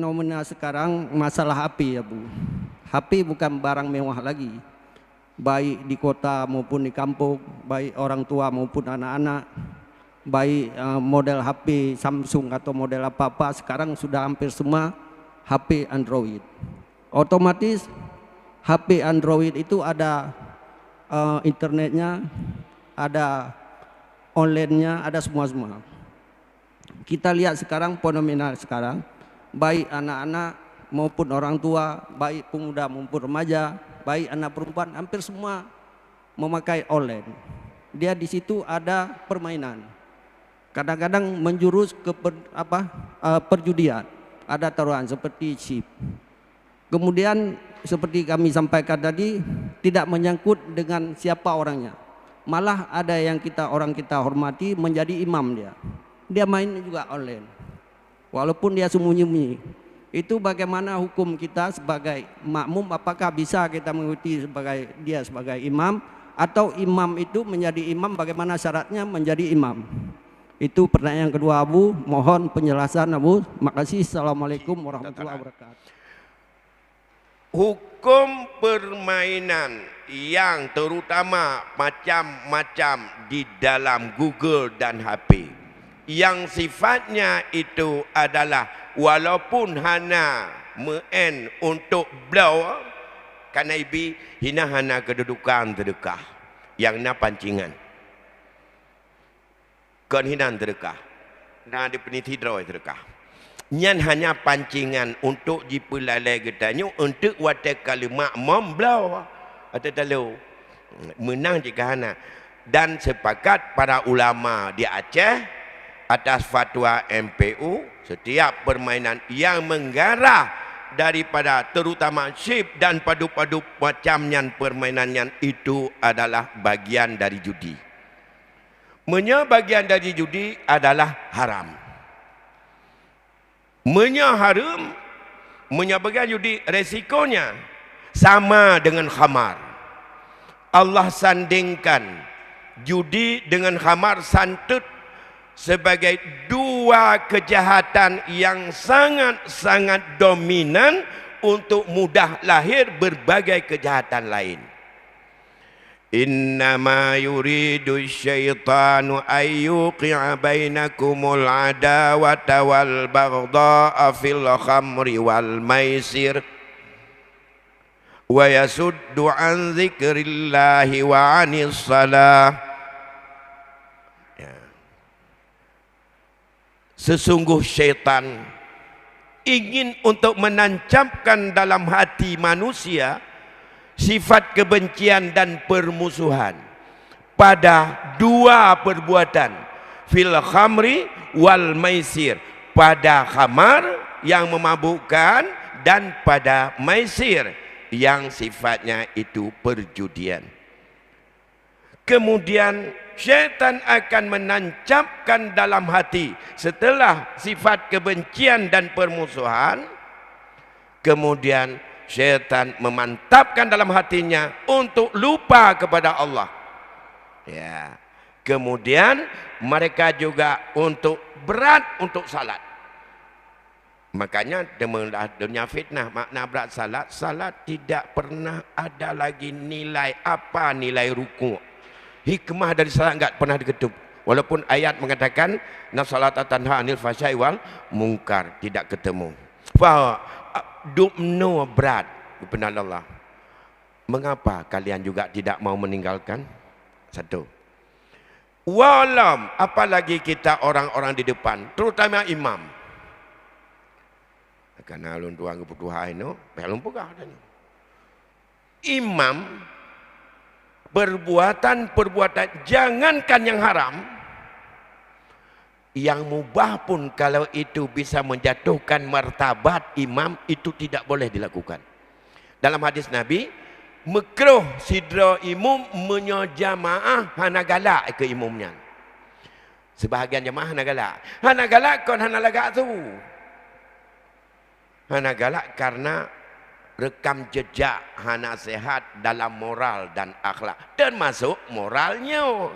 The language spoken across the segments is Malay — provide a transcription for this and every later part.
fenomena sekarang masalah HP ya Bu. HP bukan barang mewah lagi. Baik di kota maupun di kampung, baik orang tua maupun anak-anak, baik model HP Samsung atau model apa-apa, sekarang sudah hampir semua HP Android. Otomatis HP Android itu ada internetnya, ada online-nya, ada semua-semua. Kita lihat sekarang fenomena sekarang, baik anak-anak maupun orang tua, baik pemuda maupun remaja, baik anak perempuan, hampir semua memakai online. Dia di situ ada permainan. Kadang-kadang menjurus ke perjudian. Ada taruhan seperti chip. Kemudian seperti kami sampaikan tadi, tidak menyangkut dengan siapa orangnya. Malah ada yang orang kita hormati menjadi imam dia. Dia main juga online. Walaupun dia sembunyi-sembunyi. Itu bagaimana hukum kita sebagai makmum, apakah bisa kita mengikuti dia sebagai imam, atau imam itu menjadi imam, bagaimana syaratnya menjadi imam? Itu pertanyaan kedua Abu, mohon penjelasan Abu. Makasih. Assalamualaikum warahmatullahi wabarakatuh. Hukum permainan yang terutama macam-macam di dalam Google dan HP, yang sifatnya itu adalah walaupun hana meen untuk blow karena ibi hina hana kedudukan terdekah yang na pancingan kon hinan terdekah na di peniti droi terdekah nyan hanya pancingan untuk jipelalai getanyo untuk wate kalimat memblow atau talu menang jika hana. Dan sepakat para ulama di Aceh atas fatwa MPU, setiap permainan yang menggarah daripada terutama chip dan padu-padu macamnya permainannya itu adalah bagian dari judi. Bagian dari judi adalah haram. Haram, bagian judi resikonya sama dengan khamar. Allah sandingkan judi dengan khamar santut sebagai dua kejahatan yang sangat-sangat dominan untuk mudah lahir berbagai kejahatan lain. Innama yuridu syaitanu ayyuqi'a bainakumul adawata wal baghdha'a fil khamri wal maisir wa yasuddu an dzikrillahi wa 'anis shalah. Sesungguh syaitan ingin untuk menancapkan dalam hati manusia sifat kebencian dan permusuhan pada dua perbuatan, fil khamri wal maisir, pada khamar yang memabukkan dan pada maisir yang sifatnya itu perjudian. Kemudian syaitan akan menancapkan dalam hati setelah sifat kebencian dan permusuhan, kemudian syaitan memantapkan dalam hatinya untuk lupa kepada Allah. Ya. Kemudian mereka juga untuk berat untuk salat. Makanya dunia fitnah makna berat salat, salat tidak pernah ada lagi nilai apa nilai ruku'. Hikmah dari salat enggak pernah diketuk. Walaupun ayat mengatakan na salata tanha anil fahsya'i wal munkar, tidak ketemu. Fa dumno berat kepada Allah. Mengapa kalian juga tidak mau meninggalkan? Satu. Walam, apalagi kita orang-orang di depan, terutama imam. Karena alun tuang kebutuhan itu, belum pegah dan imam perbuatan jangankan yang haram, yang mubah pun kalau itu bisa menjatuhkan martabat imam itu tidak boleh dilakukan. Dalam hadis Nabi, makruh sidra imam menyajamaah hana galak ke imamnya. Sebahagian jamaah hana galak kon hana lagak tu. Hana galak karena rekam jejak hana sehat dalam moral dan akhlak, termasuk moralnya.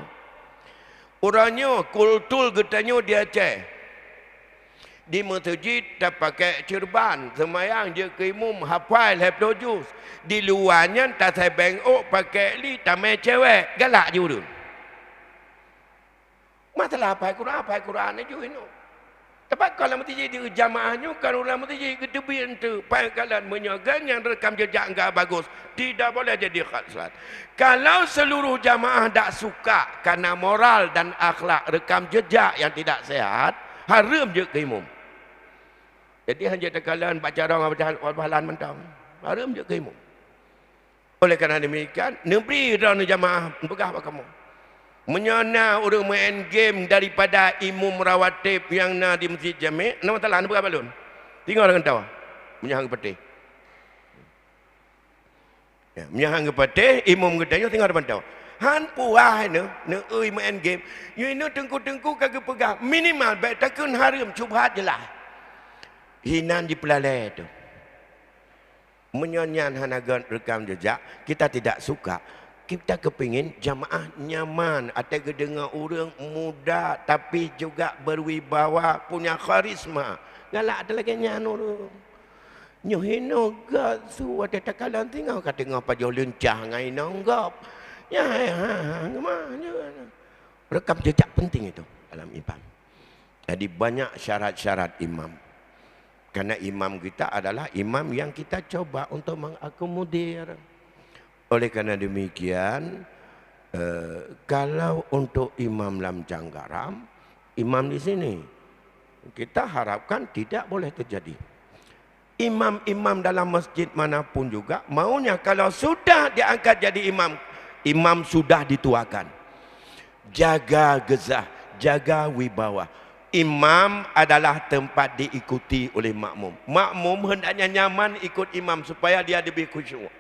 Orangnya kultul getanya dia Aceh. Di masjid tak pakai cirban, semayang je keimum hafal hafal juz. Di luarnya tak saya bengok pakai li tamai cewek, galak je urun. Masalah apa Quran aja ini. Tapi kalau mesti jadi jamaahnya, kalau orang mesti jadi kedebin tu, pangkalan menyaga yang rekam jejak enggak bagus, tidak boleh jadi khalat. Kalau seluruh jamaah tak suka karena moral dan akhlak rekam jejak yang tidak sehat, haram je keimum. Jadi hanya tekalan baca orang baca halan mentang, haram je keimum. Oleh kerana demikian, negeri dan jamaah pegah apa kamu? Menyana orang main game daripada imam rawatib yang na di masjid jami', nama talah anda berapa balun? Tinggal dengan tahu. Menyahang petih. Ya, menyahang petih, imam gedanya tinggal dengan tahu. Han puah ni, main game. You ini tengku-tengku kagak pegang. Minimal baik takun haram syubhat jelah. Hinan di pelalai tu. Menyanyian hanagan rekam jejak, kita tidak suka. Kita kepingin jamaah nyaman, ada kedengar orang muda tapi juga berwibawa, punya karisma. Galak ada lagi nyano tu. Nyohino gak su ada takalan tinggal kata ngapa jauh lencah ngai nanggap. Ya gimana? Rekam jejak penting itu dalam imam. Jadi banyak syarat-syarat imam. Karena imam kita adalah imam yang kita coba untuk mengakomodir. Oleh kerana demikian, kalau untuk imam lam Canggaram, imam di sini, kita harapkan tidak boleh terjadi. Imam-imam dalam masjid manapun juga, maunya kalau sudah diangkat jadi imam, imam sudah dituakan. Jaga gezah, jaga wibawa. Imam adalah tempat diikuti oleh makmum. Makmum hendaknya nyaman ikut imam supaya dia lebih khusyuk.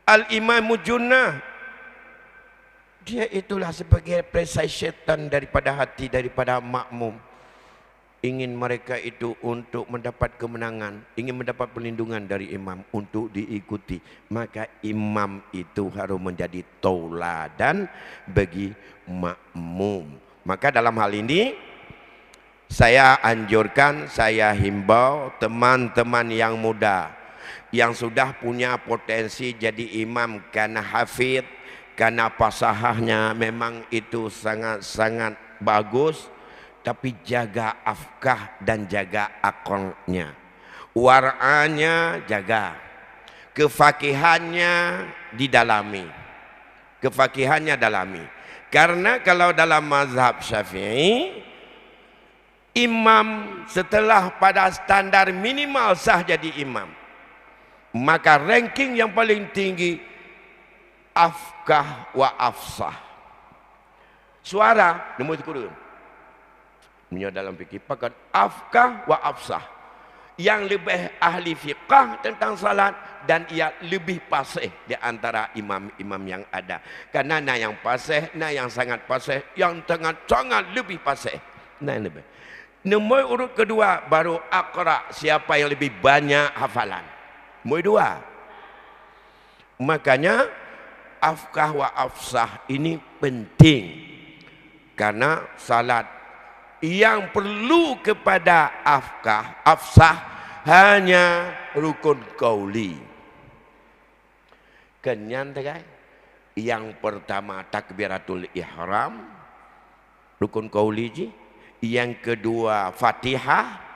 Al-Imamu Junnah, dia itulah sebagai perisai syaitan daripada hati, daripada makmum. Ingin mereka itu untuk mendapat kemenangan, ingin mendapat perlindungan dari imam untuk diikuti. Maka imam itu harus menjadi tauladan bagi makmum. Maka dalam hal ini saya anjurkan, saya himbau teman-teman yang muda yang sudah punya potensi jadi imam karena hafid, karena fasahahnya memang itu sangat-sangat bagus, tapi jaga afkah dan jaga akalnya, wara'anya jaga, kefakihannya didalami, kefakihannya dalami. Karena kalau dalam mazhab Syafi'i, imam setelah pada standar minimal sah jadi imam, maka ranking yang paling tinggi afkah wa afsah. Suara nombor turun. Punya dalam fikih pakat afkah wa afsah. Yang lebih ahli fiqah tentang salat dan ia lebih fasih di antara imam-imam yang ada. Karena na yang fasih, na yang sangat fasih, yang sangat lebih fasih. Nah lebih. Nombor urut kedua baru aqra, siapa yang lebih banyak hafalan. Nombor dua. Makanya afkah wa afsah ini penting. Karena salat yang perlu kepada afkah, afsah hanya rukun qauli. Kenyan tegai. Yang pertama takbiratul ihram, rukun qauli ji. Yang kedua Fatihah.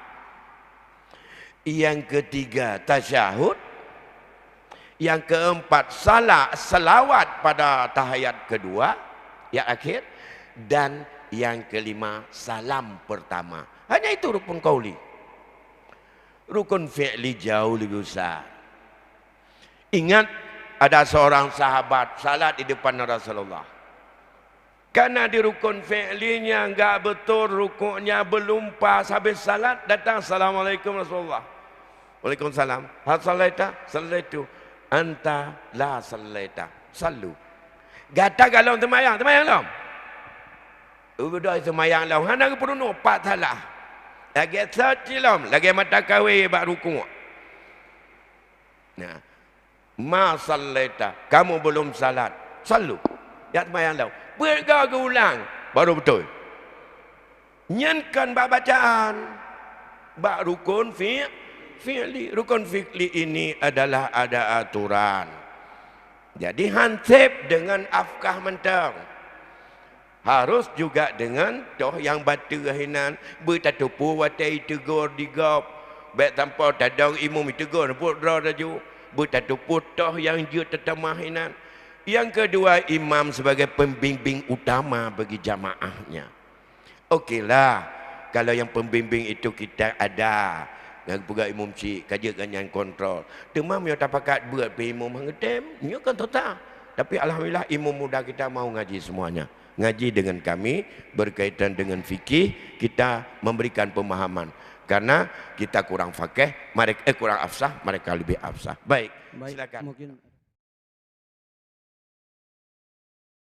Yang ketiga tasyahud. Yang keempat selawat pada tahiyat kedua, yang akhir. Dan yang kelima salam pertama. Hanya itu rukun qauli. Rukun fi'li jauh lebih besar. Ingat ada seorang sahabat salat di depan Rasulullah. Karena di rukun fi'linya enggak betul, rukunnya belum pas, habis salat datang assalamualaikum Rasulullah. Waalaikumsalam. Hal salaita? Salaitu. Anta la salaita. Sallu. Gata kalau temayang dong. Udah semayang lah. Hana ke perunuh, pak salah. Lagi setilam, lagi mata kawe bak rukuk. Nah, ma sallaita, kamu belum salat. Salu. Ya semayang lah. Bergaga ulang, baru betul. Nyankan bab bacaan. Bab rukun fi'li. Rukun fi'li ini adalah ada aturan. Jadi hansip dengan afkah mentang. Harus juga dengan toh yang batu hinan bertatupu watai tegur digop. Baik tanpa tadang imam tegur pudra daju. Bertatupu toh yang dia tetamahinan. Yang kedua, imam sebagai pembimbing utama bagi jamaahnya. Okeylah, kalau yang pembimbing itu kita ada. Yang pegawai imam cik, kajian yang kontrol. Temam yang tak pakat buat imam mengetem, dia kan tetap. Tapi alhamdulillah imam muda kita mau ngaji semuanya. Ngaji dengan kami berkaitan dengan fikih, kita memberikan pemahaman. Karena kita kurang fakih, mereka kurang afsah, mereka lebih afsah. Baik, silakan. Mungkin